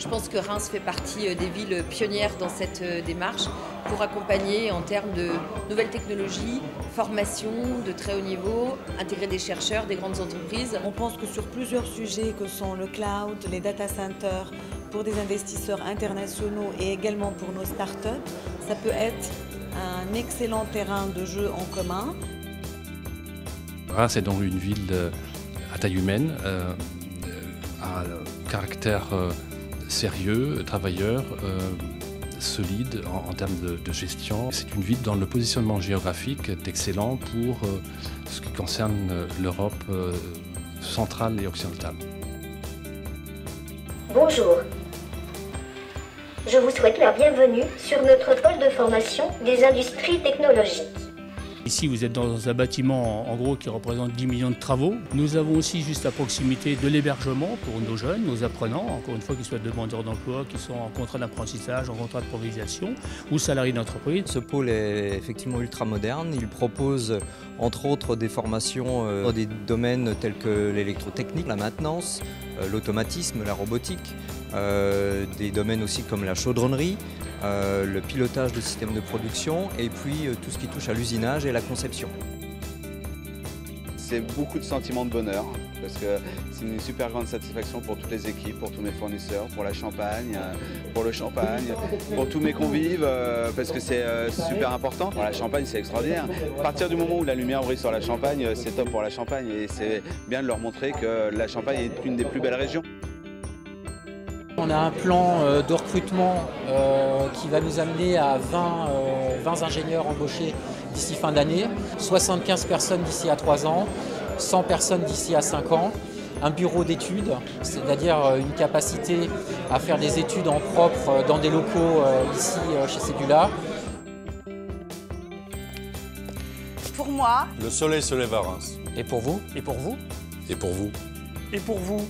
Je pense que Reims fait partie des villes pionnières dans cette démarche pour accompagner en termes de nouvelles technologies, formation de très haut niveau, intégrer des chercheurs, des grandes entreprises. On pense que sur plusieurs sujets que sont le cloud, les data centers, pour des investisseurs internationaux et également pour nos startups, ça peut être un excellent terrain de jeu en commun. Reims est donc une ville à taille humaine, à caractère sérieux, travailleur, solide en termes de gestion. C'est une ville dont le positionnement géographique est excellent pour ce qui concerne l'Europe centrale et occidentale. Bonjour. Je vous souhaite la bienvenue sur notre pôle de formation des industries technologiques. Ici, vous êtes dans un bâtiment en gros qui représente 10 millions de travaux. Nous avons aussi juste à proximité de l'hébergement pour nos jeunes, nos apprenants, encore une fois qu'ils soient demandeurs d'emploi, qu'ils sont en contrat d'apprentissage, en contrat de provision ou salariés d'entreprise. Ce pôle est effectivement ultra moderne. Il propose entre autres des formations dans des domaines tels que l'électrotechnique, la maintenance, l'automatisme, la robotique, des domaines aussi comme la chaudronnerie, le pilotage de systèmes de production et puis tout ce qui touche à l'usinage et la conception. C'est beaucoup de sentiments de bonheur parce que c'est une super grande satisfaction pour toutes les équipes, pour tous mes fournisseurs, pour la Champagne, pour le champagne, pour tous mes convives parce que c'est super important. Pour la Champagne, c'est extraordinaire. À partir du moment où la lumière brille sur la Champagne, c'est top pour la Champagne et c'est bien de leur montrer que la Champagne est une des plus belles régions. On a un plan de recrutement qui va nous amener à 20 ingénieurs embauchés d'ici fin d'année, 75 personnes d'ici à 3 ans, 100 personnes d'ici à 5 ans, un bureau d'études, c'est-à-dire une capacité à faire des études en propre dans des locaux ici chez Ségula. Pour moi, le soleil se lève à Reims. Et pour vous? Et pour vous? Et pour vous? Et pour vous?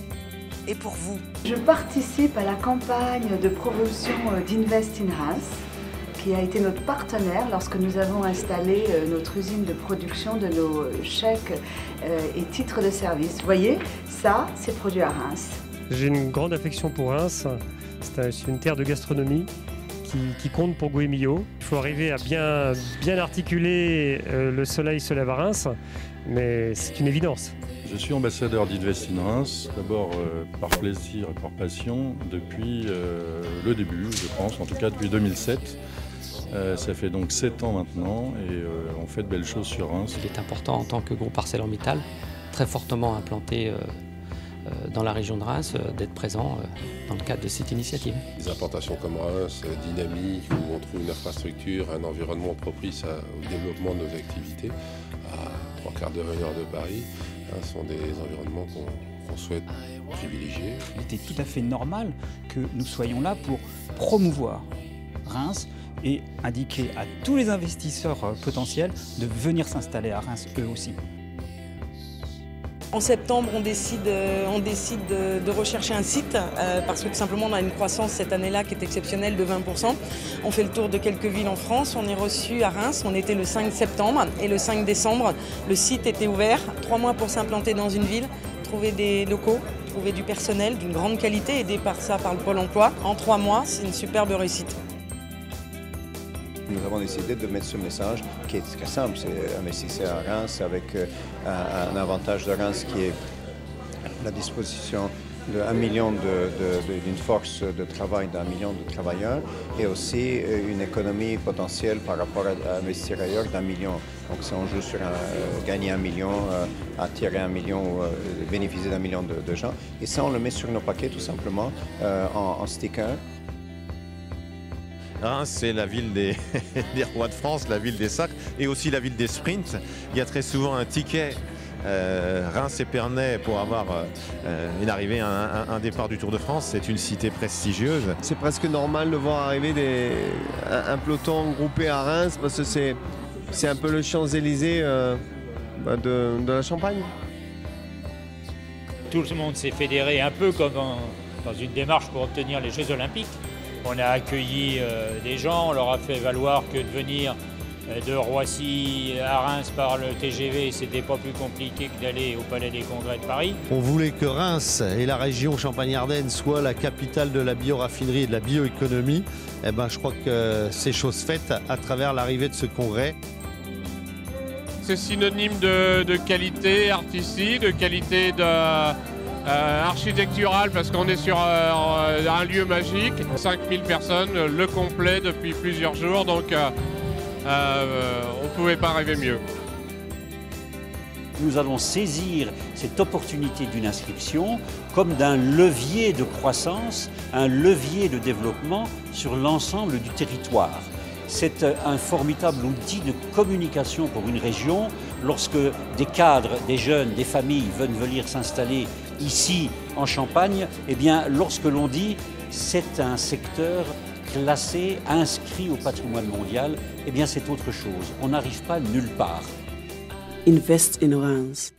et pour vous. Je participe à la campagne de promotion d'Invest in Reims, qui a été notre partenaire lorsque nous avons installé notre usine de production de nos chèques et titres de service. Vous voyez, ça, c'est produit à Reims. J'ai une grande affection pour Reims. C'est une terre de gastronomie qui compte pour Goemio. Il faut arriver à bien articuler le soleil se lève à Reims, mais c'est une évidence. Je suis ambassadeur d'Invest in Reims, d'abord par plaisir et par passion, depuis le début, je pense, en tout cas depuis 2007. Ça fait donc 7 ans maintenant et on fait de belles choses sur Reims. Il est important en tant que groupe ArcelorMittal, très fortement implanté dans la région de Reims, d'être présent dans le cadre de cette initiative. Des implantations comme Reims, dynamiques, où on trouve une infrastructure, un environnement propice au développement de nos activités, à 3 quarts d'heure, 1 heure de Paris, sont des environnements qu'on souhaite privilégier. Il était tout à fait normal que nous soyons là pour promouvoir Reims et indiquer à tous les investisseurs potentiels de venir s'installer à Reims eux aussi. En septembre, on décide de rechercher un site parce que tout simplement on a une croissance cette année-là qui est exceptionnelle de 20%. On fait le tour de quelques villes en France, on est reçu à Reims, on était le 5 septembre et le 5 décembre, le site était ouvert. 3 mois pour s'implanter dans une ville, trouver des locaux, trouver du personnel d'une grande qualité, aidé par ça par le Pôle emploi. En 3 mois, c'est une superbe réussite. Nous avons décidé de mettre ce message qui est très simple, c'est investir à Reims avec un avantage de Reims qui est la disposition d'1 million d'une force de travail d'1 million de travailleurs et aussi une économie potentielle par rapport à investir ailleurs d'1 million. Donc si on joue sur gagner 1 million, attirer 1 million, bénéficier d'1 million de gens et ça on le met sur nos paquets tout simplement en sticker. Reims, c'est la ville des rois de France, la ville des sacres et aussi la ville des sprints. Il y a très souvent un ticket Reims-Épernay pour avoir une arrivée, un départ du Tour de France. C'est une cité prestigieuse. C'est presque normal de voir arriver un peloton groupé à Reims parce que c'est un peu le Champs-Élysées de la Champagne. Tout le monde s'est fédéré un peu comme dans une démarche pour obtenir les Jeux Olympiques. On a accueilli des gens, on leur a fait valoir que de venir de Roissy à Reims par le TGV, c'était pas plus compliqué que d'aller au Palais des Congrès de Paris. On voulait que Reims et la région Champagne-Ardenne soient la capitale de la bioraffinerie et de la bioéconomie. Eh ben, je crois que c'est chose faite à travers l'arrivée de ce congrès. C'est synonyme de qualité artistique, de qualité architecturale, parce qu'on est sur un lieu magique. 5000 personnes, le complet depuis plusieurs jours, donc on ne pouvait pas rêver mieux. Nous allons saisir cette opportunité d'une inscription comme d'un levier de croissance, un levier de développement sur l'ensemble du territoire. C'est un formidable outil de communication pour une région. Lorsque des cadres, des jeunes, des familles veulent venir s'installer ici en Champagne, eh bien, lorsque l'on dit c'est un secteur classé, inscrit au patrimoine mondial, eh bien c'est autre chose. On n'arrive pas nulle part. Invest in Reims.